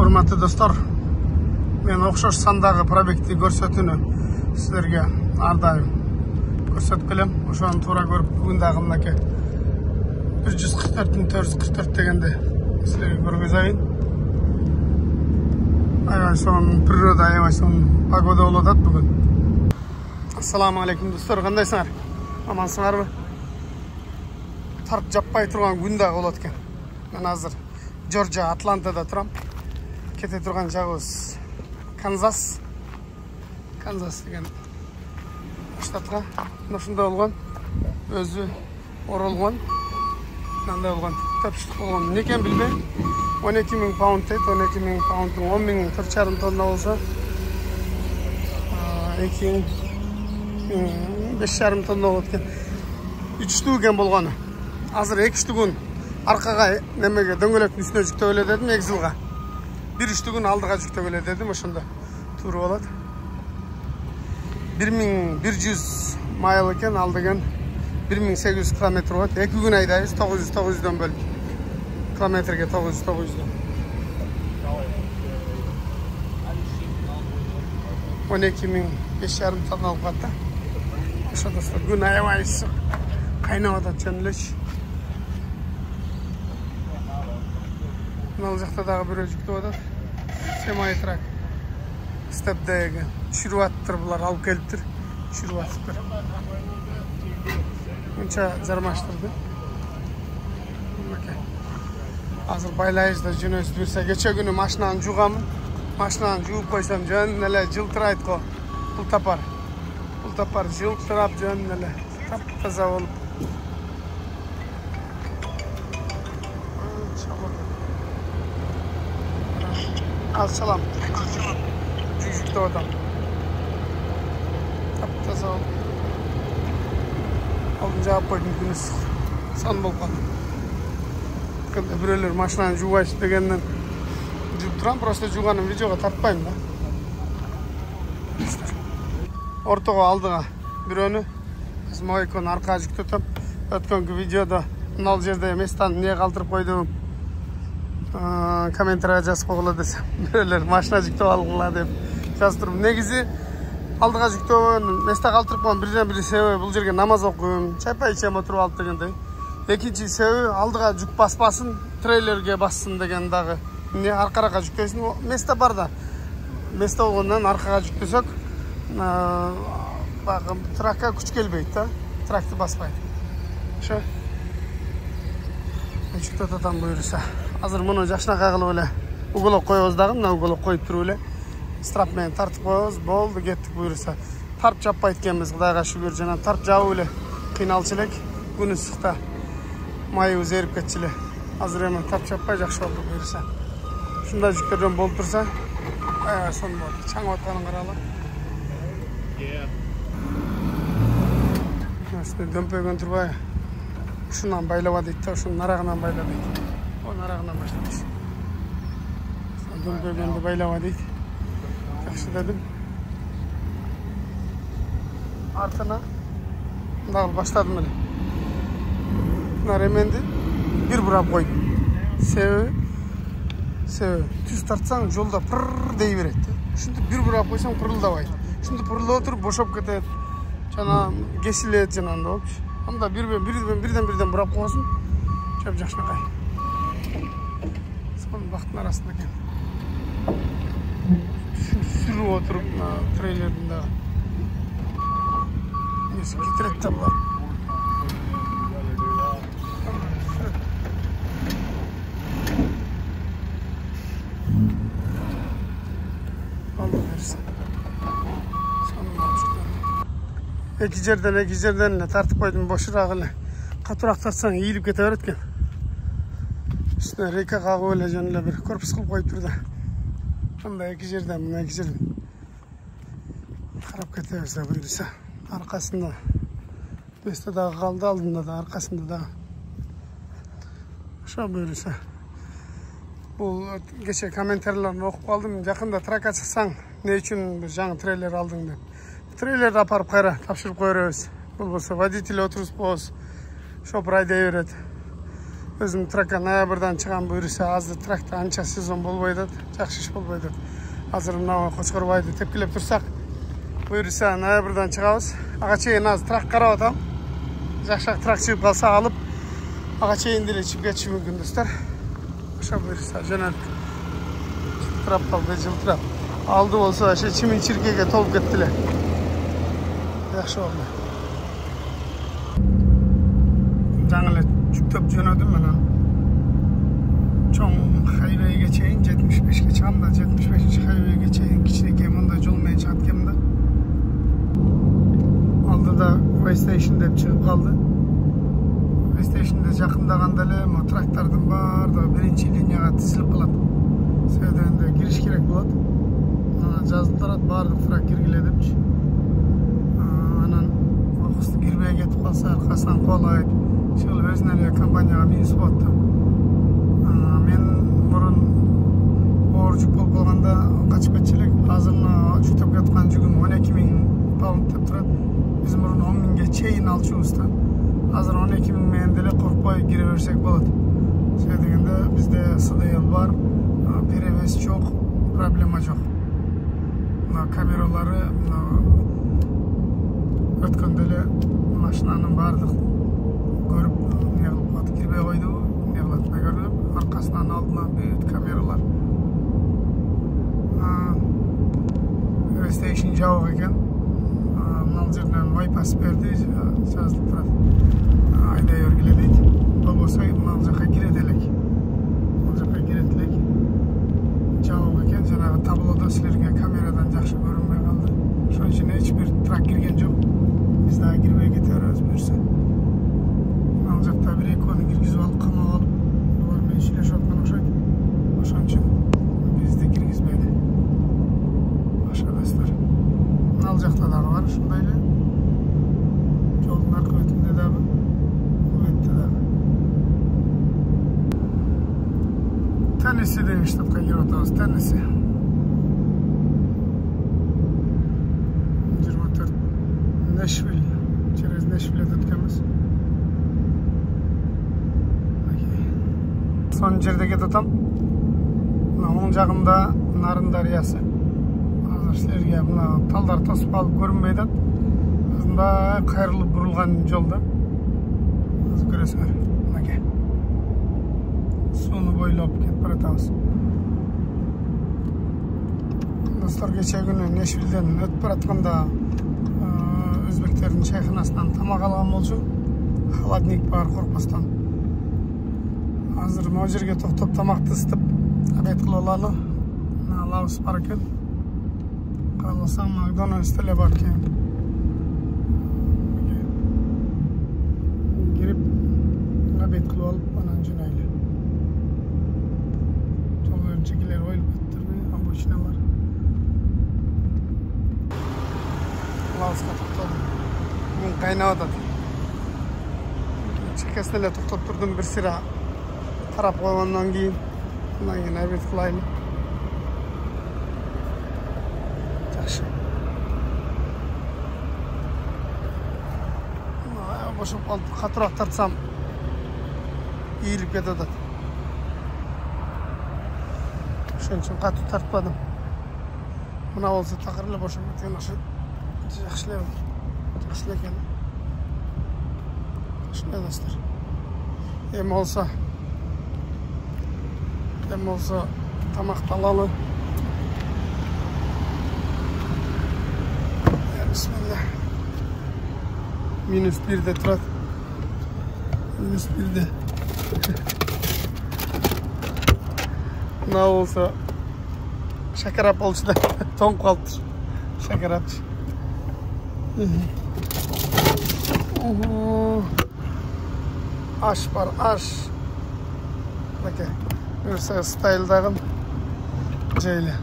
Hormatly dostlar, men o'xshash sandagi prospektni ko'rsatuvni sizlarga har doim ko'rsatib kelaman. O'shani to'g'ri ko'rib, bugundagi maka 144 degende sizlarga ko'rgazayın. Ayvay son priroda, ayvay son pagoda bo'ladat bugun. Assalomu alaykum do'stlar, qandaysizlar? Amansizlarmi? Tarp jappay turgan kundag bo'lar ekan. Men hozir Georgia, Atlantada turam. Kete turgan joyimiz Kansas degan shtatga shunda bo'lgan. O'zi o'ralgan. Qanday bo'lgan? Topshiriq bo'lgan. Nekan bilmayman. 12,000 pound deydi, 12,000 pound, 10,000 4,5 tonna bo'lsa, 5,5 tonna bo'lgan. 3 tugan bo'lgani. Hozir 2 tugun arqaga nimaga do'ngaloqning üstüne жүктеп эле dedim, egzilga. Bir tugun aldıga жүктеп эле dedim, o'shanda tur bo'ladi. 1100 mayl ekan, aldigan 1800 kilometr bo'ladi. 2 kun aydaymiz, 900dan bölüp. Kilometrga 900dan. 12,5 tonna olqatda. O'shada kun ayvaysiz. Qaynab atachanlish. Mal жақта дағы бір өжікті одар. Семай-трак. Степдегі. Шүру аттыр бұлар, алып келіптір. Шүру аттыр. Мұнша жармаштырды. Азыр байлайызда жүн өсіп берсе. Кече күні машинаны жуғамын. Машинаны жуып қойсам жөн нәлі жылтырайды қо. Бұл тапар жылтырап жөн нәлі. Тап-таза болып. Salam. Жүзікті отам. Тап-таза ол. Алдын жауап қойдың күні сан болған. Біреулер машинаны жуғайшы дегеннен жуып тұрам, просто жуғаным видеоға тартпаймын да. Ортаға алдыға біреуні Мойконы арқа жүкті тұтып, өткенгі видеода мынау жерде местан не қалтырып қойдым. Комментария жазып қойғыла десем, біреулер машина жүктеп алғыла деп жазып тұрмын. Негізі алдыға жүктеп места қалтырып қойған бірден-бірі себебі бұл жерге намаз оқуым, чайпай ішем отырып алып дегендей. Екінші себебі алдыға жүк баспасын, трейлерге бассын деген дағы. Не арқараға жүктесін, места бар да. Места болғаннан арқаға жүктесек, тракқа күш келбейді да. Тракты баспайды. Ше? Жүкті татам бұйырса. Азыр мұны жашына қағылы өлі уголок қойыз дағым, мына уголок қойып тұру өлі. Страпмен тартып қойыз, болды, кеттік бұйырса. Тарп жаппай еткенбіз, Құдайға шүгір жана тарп жауы өлі. Қиналшылек, күні сұқта майы өзеріп кетшілі. Азыр емен тарп жаппай жақшы болды бұйырса. Шында жүктерден болып тұрса, сон болды. Чаң отқанын қаралы. Дөмпеген тұрбай. Шунан байлава дейді, шунан нарағынан байла дейді. Нарағынан баштадық. Дөңгөгенді байлава дейді. Жақшы дедім. Артына дағыл баштадым әлі. Ременді бір бұрап қойдым. Себебі түз тартсаң жолда пырр дей береді. Шынды бір бұрап қойсаң пырылдабайды. Шынды пырылда отырып бошап кетеді. Жана кесіледі жананда болып. Анда бірден бұрап қойсын. Жап жақшына қай. Бақтың арасында кен. Сүріп отырып, трейлердің дағы. Несі, кетіректі бұлар. Алды берсі. Соның алып Екі жерден тартып қойдым бошырағылы. Қатырақ тартсаң иіліп кете береді кен. Üstüne reka қағу өлі жөнілі бір корпус қылып қойып тұрды. Мұнда екі жерден қарап кете берсе бұйырса. Арқасында местадағы қалды, алдында да, арқасында да. Шо бұйырса. Бұл кеше комментарийлерін оқып қалдым. Жақында тракка шықсаң, не үшін бір жаңа трейлер алдың деп. Трейлерді апарып қайра, тапшырып қойырыз. Бұл болса водитель отырыс боз. Шопыр айдай береді. Özüm traka ноябрдан чыгам буйруса, азыр тракта анча сезон болбой атат, жакшы иш болбой атат. Азыр мына Кочкорбайды тепкилеп турсак, буйруса ноябрдан чыгабыз. Ага чейин азыр трак карап атам. Жакшы трак чыгып калса алып, ага чейин деле чыгып кетиши мүмкүн достор. Ошо буйруса жөнөттүк. Трап калды, жылтырап. Алды болсо ошо чимин-чиркейге толуп кеттиле. Жакшы болду. Жаңы эле жүктөп жөнөдүм менен. Чоң хайвейге чейин 75ке чыгам да, 75-хайвейге чейин кичинекей мындай жол менен чыгат экенмин да. Алдыда Waystation деп чыгып калды. Waystationде жакындаганда эле mo трактардын баардыгы биринчи линияга тизилип калат. Сөйдөгөндө кириш керек болот. Жазылып турат баардык трак киргиле депчи. Анан окусу кирбей кетип калса аркасынан кубалайт. Шул өзүнө эле компанияга минус болот да. Мен мурун оор жүк болуп калганда качып кетчү элек. Азыр жүктөп жаткан жүгүм 12.000 паунд деп турат. Биз мурун 10.000ге чейин алчубуз да. Азыр 12.000 менен деле коркпой кире берсек болот. Себеби дегенде бизде СДЛ бар, перевес жок, проблема жок. Мына камералары өткөндө эле машинанын баардык көрүп не кылып калды, кирбей койду, не кылатына көрдүм. Аркасынан алдынан бүт камералар. Waystation жабык экен. Мына жерден байпас берди, жазылып турат. Айдай бергиле дейт. Болбосо мына жака кирет элек. Бул жака кирет элек. Жабык экен, жанагы таблодо силерге камерадан жакшы көрүнбөй калды. Ошон үчүн эч бир трак кирген жок. Биз дагы кирбей кете беребиз буюрса. Ал жакта бир экөөнү киргизип алып камап алып, булар менен сүйлөшүп аткан окшойт. Ошон үчүн бизди киргизбейди. Башка достор. Ал жакта дагы бар, ушундай эле. Жолдун аркы бетинде дагы, бул бетте дагы. Теннесси деген штатка кирип атабыз, Теннесси. 24 Нэшвилл, через Нэшвиллде өткөнбүз. Son жерде кетип атам. Мына оң жагында Нарын дарыясы. Азыр силерге мына талдар тосуп калып көрүнбөй атат. Мындай кайрылып бурулган жолда. Азыр көрөсүңөр. Мынакей. Сууну бойлоп кетип баратабыз. Достор, кече күнү Нэшвиллден өтүп баратканда өзбектердин чайханасынан тамак алган болчу. Холодник бар, коркпостон. Азыр могу жерге токтоп тамакты ысытып обед кылып алалы. Алабыз бар экен. Кааласаң Макдональдс деле бар экен. Кирип обед кылып алып, анан жөнөйлү. Жол өрүнчекелер оюлуп кетти, обочина бар. Алабызга токтодум. Мен кайнап атат. Чекесине эле токтоп турдум, бир сыра карап койгондон кийин андан кийин обед кылайлы. Жакшы. Бошоп калып катыраак тартсам ийилип кетип атат. Ошон үчүн катуу тартпадым. Мына болсо такыр эле бошоп кеткен окшойт. Жакшы эле экен. Ушундай достор. Эми болсо тамакты алалы. Бисмилла. -1'де турат. -1'де. Мына болсо шакарап болчу да, тоңуп калыптыр. Шакарапчы. Аш бар, аш. Баке. Bursa style'dagı жайлы.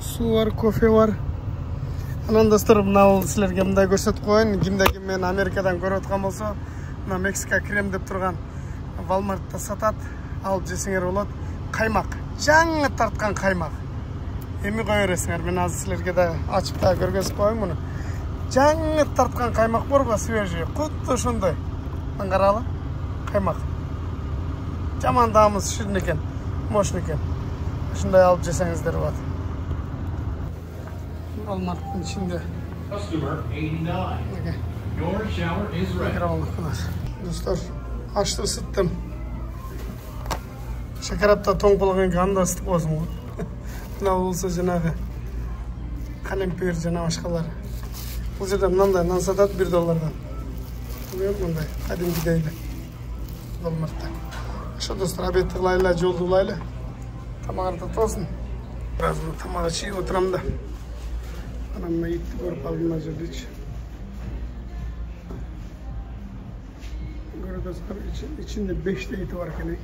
Суу бар, кофе бар. Анан достор, мына силерге мындай көрсөтүп коеюн. Кимде мен Америкадан көрүп аткан болсо, мына Мексика крем деп турган Walmart'та сатат. Алып жесеңер болот. Каймак. Жаңы тарткан каймак. Эми кое бересиңер. Мен азыр силерге да ачып да көргөзүп коеюн муну. Жаңы тарткан каймак барбы, свежий. Кутта ошондой. Аңгаралы? Каймак. Jamandağımız şirin eken, moşun eken. Şunday alıp jesеңiздер болады. Walmart'ın içinde. Customer 89. Your shower is ready. Dostlar, açtı ısıttım. Şekerapta тоңқылған қанда ыстық болсын ғой. Мынау болса жаңағы қалемпер жаңа башқалары. Бұл жерде мынандай нан сатады $1. Мындай кәдімгідейлі Walmart'та. Ошо достар, обедті қылайлы, жолды қылайлы. Тамағарды тосын. Біраз тамағы жеп отырамын да. Ана мына итті көріп алдым мына жерде. Dostlar, içinde 5 de iti var ekan.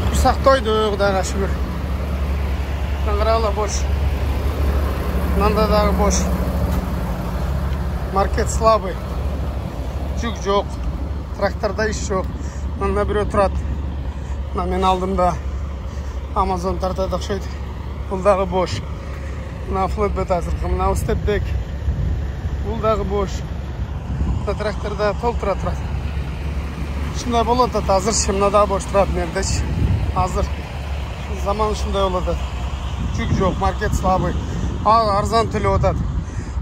Kursak toydu, Xudoga shukr. Qing'irala bosh. Nanda dağı bosh. Market slabый. Yük yo'q. Traktorda ish yo'q. Manda biri turadi. Mana men aldimda Amazon tartadi o'xshaydi. Bul dağı bosh. Mana flatbed hozir, mana step deck. Bul dağı boş. Traktorda толтыра turadi. Shunday bo'ladi, hozir shimda da bosh turadi nerdachi. Hozir zaman shunday bo'ladi. Yuk yo'q, market slabый. Arzon to'lab o'tadi.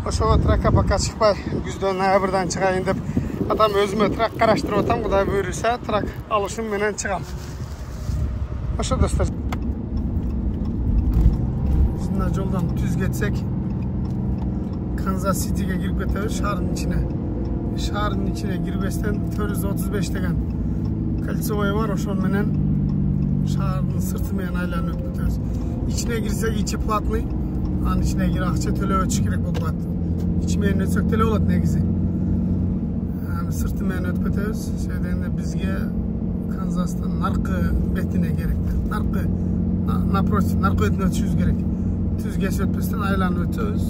O'shaga trakka paka chiqmay, kuzda noyabrdan chiqayin deb adam o'zimga trak qarashtirib o'tam, Xudo buyursa, trak olishim bilan chiqam. O'sha do'stlar. Bizning yo'ldan tuz ketsek, Kansas City'ga girip ketemiz şehrin içine. Şehrin içine girmesinden 435 degan kольцевой var, oşon menen şehrin sırtı menen aylanıp ketemiz. İçine girsek içi platный, anın içine gir akça төлөп өтүш керек болот. İçi menen ötsök деле болот негизи. Аны сырты менен өтүп кетебиз. Шеденде бизге Канзастын наркы бетине керек. Наркы напротив, наркы бетине өтүшүбүз керек. Түз кесип өтпөстөн айланып өтөбүз.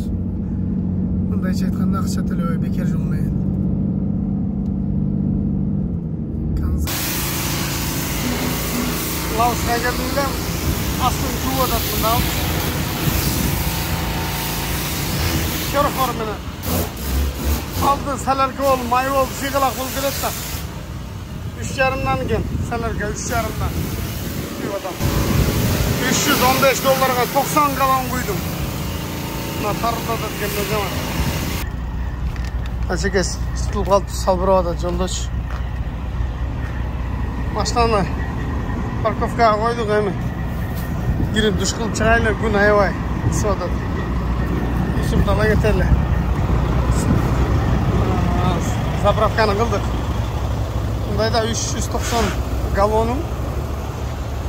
Mındayca aytқанда ақша төлөбөй бекер жүрмейін. Лаусқа келдім, астын туып өтеді мынау. Шерхор мені. Алды сәлерге ол, май ол, сиғылақ бұл келеді да. 3,5-нан екен, сәлерге 3,5-нан. $315 90 галлон құйдым. Мына тарылда да келді жаман. Açıkçası tutulup kaldı salbırava da yoldaş. Машинаны парковкаға қойдық әмі. Girip duş kılıp çıkayla gün ayvay. Sıvadı. Yusuf dala getirli. Zapravkаны kıldık. Bundayda 390 galonum.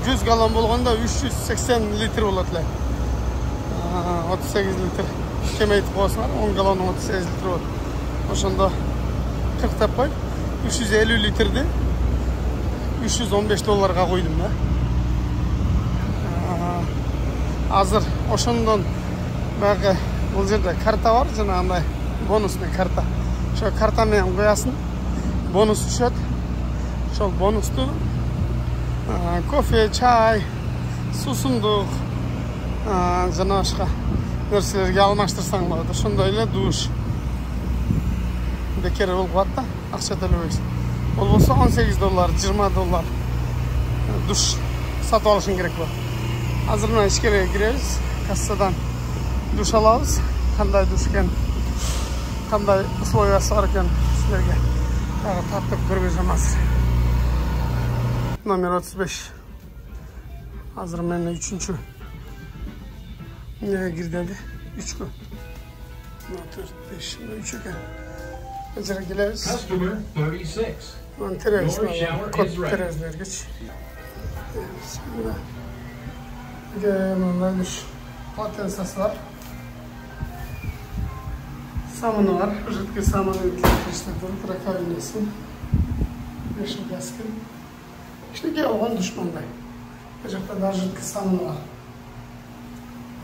100 galon bolğanda 380 litre oladılar. 38 litre. Kemeytip olsunlar. 10 galonun 38 litre oldu. Oşanda 40 tapay 350 litrede $315'ga koydum da. Hazır oşondan bagi bu жерде karta var, janagындай bonusный karta. Şu karta менен koyarsın. Bonus düşөт. Şol bonustu kofe, çay, susunduk, jana başka nerselerge almaштырсаң болот. Ошондой эле душ. Bekar olup hatta akça төлөбөйсүң. Ол болсо $18, $20 душ сатып алышың керек болот. Азыр мына ичкерге киребиз, кассадан душ алабыз. Кандай душ экен, кандай условиясы бар экен силерге дагы тартып көргөзөм азыр. Номер 35. Азыр мен 3-чү. Неге кирди? 3-кө. 4, 5, 3 экен. Customer 36. Kod terezlergeç. Bundan patensası var. Samını var. Жидкий саманы кіріштірді. Раковинесі. Бешін кәскін. İşte оған дұшмандай. Бұл жақта да жидкий самыны var.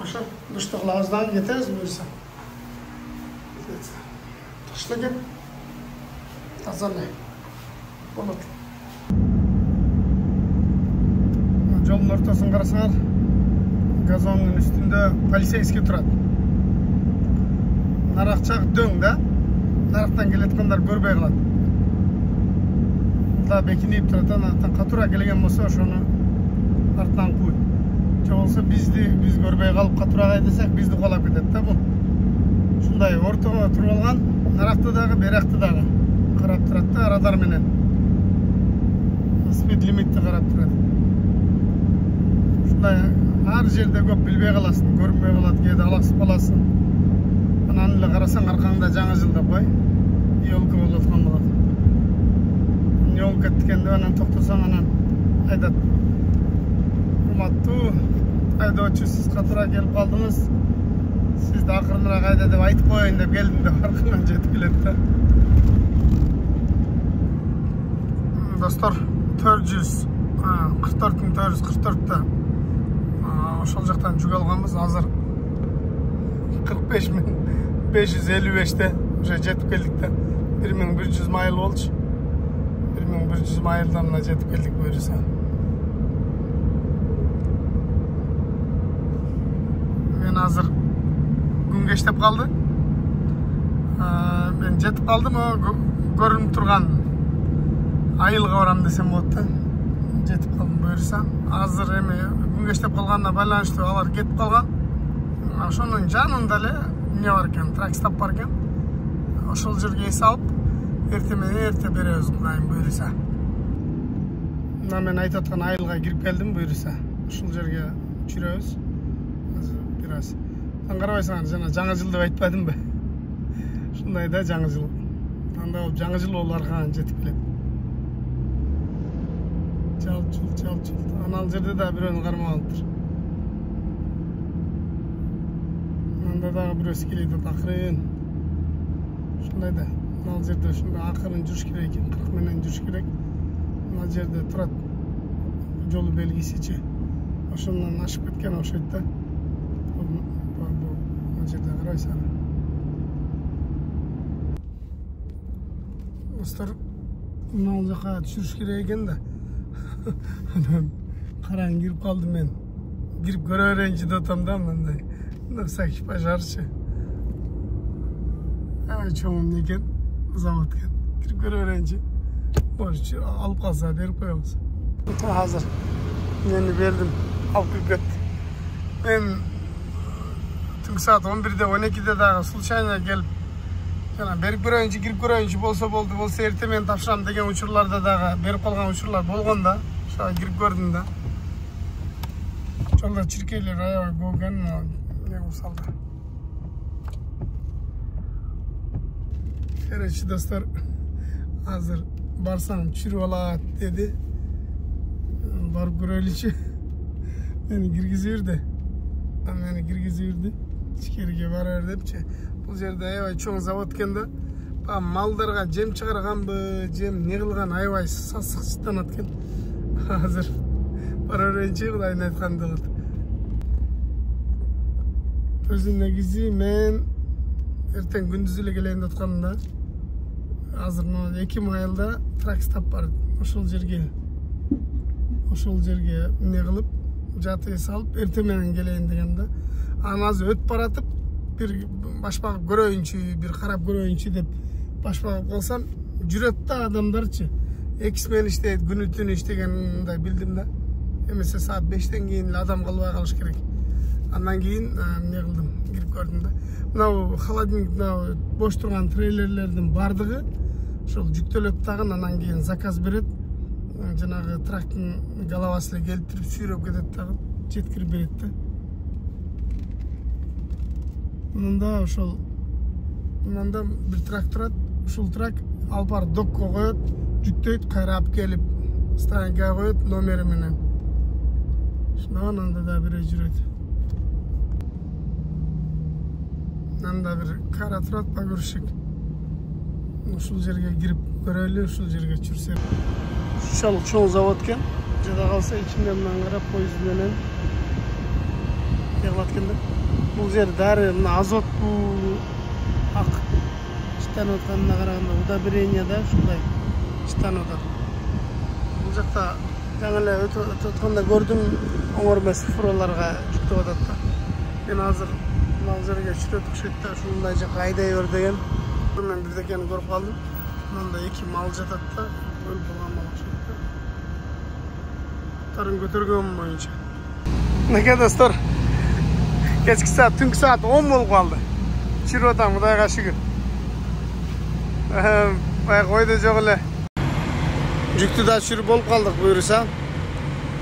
Оша дұштық лауыздан кетеміз бұйырса. Тұқшылы кеп. Тазалай. Болады. Жолдың ортасын қарасаңар, газонның үстінде полицейский тұрады. Нарық жақ дөң да, нарықтан келетқандар көрбей қалады. да бекинип турат, анан катуура келген болсо ошону артынан куй. Же болсо биз көрбөй калып катуура айдасак бизди куалап кетет да бул. Ушундай ортого туруп алган, наракты дагы, беракты дагы карап турат да радар менен. Спид лимитти карап турат. Ушундай ар жерде көп билбей каласың, көрүнбөй калат, кээде алаксып каласың. Анан эле карасаң аркаңда жаңы жыл деп кой, елка болуп аткан болот. Жол кеткен деп анан токтосоң анан айдат. Урматтуу айдоочу, сиз катуура келип калдыңыз. Сизди акырыныраак айда деп айтып коеюн деп келдим деп аркаңан жетип келет да. Достор, 44.444'te ошол жактан жүк алганбыз. Азыр 45.555'te уже жетип келдик да. 1100 майыл болчу. 1100 майылдан мына жетип келдик буюрса. Мен азыр күн кештеп калды. Мен жетип калдым, көрүнүп турган айылга барам десем болот да. Жетип калдым буюрса. Азыр эми күн кештеп калганына байланыштуу алар кетип калган. Ошонун жанында эле эмне бар экен, тракстоп бар экен. Ошол жерге эс алып, эрте менен эрте беребиз кудайым буюрса. Мына мен айтып аткан айылга кирип келдим буюрса. Ушул жерге жүрөбүз. Азыр бир аз. Карабайсыңар, жана жаңы жыл деп айтпадымбы? Ушундай да жаңы жыл. Анда болуп жаңы жыл болуп аркадан жетип келет. Чал. Анал жерде да бирөөнү кармап алыптыр. Анда дагы бирөөсү келет акырын. Ушундай да. Анал жерде ушундай акырын жүрүш керек экен, 40 менен жүрүш керек. Анал жерде турат жол белгисичи. Ошондон ашып кеткен окшойт да. Анал жерде карайсың. Достор, анал жака түшүрүш керек экен да. Анан караң кирип калдым мен. Кирип көрө берейинчи деп атам да, мындай. Мындай экипаж арчы. Чоңум экен, завод экен. Кирип көрө берейинчи. Может, алып калса берип коебуз. Азыр мени бердим, алып кирип кетти. Мен түнкү саат 11-де, 12-де дагы случайно келип, жана берип көрөйүнчү, кирип көрөйүнчү болсо болду, болсо эрте мен тапшырам деген учурларда дагы берип калган учурлар болгон да. Ошо кирип көрдүм да. Жолдо чиркейлер аябай көп экен, эмне кылсалды. Короче, достор, азыр барсаң түшүрүп алат деди. Барып көрөлүчү. Мени киргизип жүрдү. Ичкериге бара бер депчи. Бул жерде аябай чоң завод экен да. Малдарга жем чыгарганбы, жем не кылган аябай сасык чыттанат экен. Азыр бара берейинчи, Кудайдын айтканы болот. Өзү негизи мен эртең күндүз эле келейин деп атканмын да. Азыр 2 майылда тракстоп бар. Ошол жерге эмне кылып, жаты эс алып, эрте менен келейин деген да. Анан азыр өтүп баратып, бир баш багып көрөйүнчү, бир карап көрөйүнчү деп баш багып калсам, жүрөт да адамдарчы. Эксмен иштейт, күнү түнү иштегендай билдим да. Эмесе саат 5-тен кийин эле адам калбай калыш керек. Андан кийин эмне кылдым, кирип көрдүм да. Мынау холодильник, мынау бош турган трейлерлердин бардыгы ошол жүктөлөт дагы, анан кийин заказ берет. Жанагы трактын головасы эле келтирип сүйрөп кетет дагы, жеткирип берет да. Мында ошол мында бир трак турат. Ушул трак алып барып докко коет, жүктөйт, кайра алып келип станцияга коет номери менен. Анда да бирөө жүрөт. Анда бир кара турат, погрузчик. Ушул жерге кирип көрөлү, ушул жерге чүрсек. Ушул чоң завод экен. Жада калса ичинде мындан карап поезд менен келат экен да. Бул жер дары мына азот бул ак чыттанып атканына караганда удобрение да ушундай чыттанып атат. Бул жакта жаңы эле өтүп атканда көрдүм, оңор эмес фураларга жүктөп атат да. Мен азыр мына жерге чүрөт окшойт да, ушундай жака айдай бер деген. Мен бирдекени көрүп калдым. Мында 2 мал жатат да, өлүп калган мал окшойт. Tarın götürgön boyunca. Neke dostlar? Kechki saat, tungi saat 10 bo'lib qoldi. Chirib o'tam, Xudoga shukr. Qo'ydi jo'g'ile. Жүктү да çürüp olup kaldık buyursa.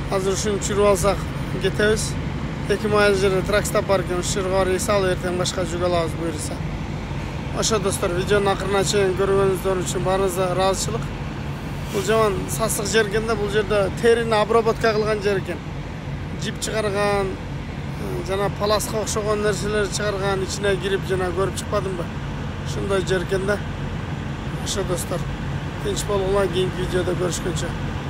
Hazır şunu çürüp alsak ketemiz. 2 mayıl jeri traksta parkın şırgari sal erten başka jük alabız buyursa. Aşağı dostlar videonun akırına çeyin görgönüzдөр üçün barınızda razıçılık. Bu zaman sasık jerkende bu jerde terini обработка kılgan jerken. Jip çıkargan, jana palaska okşogon nerseler çıkargan içine girip jana görüp çıkmadım mı? Şunday jerkende. Aşağı dostlar. Tinç bolğular keyinki videoda görüşkünçe.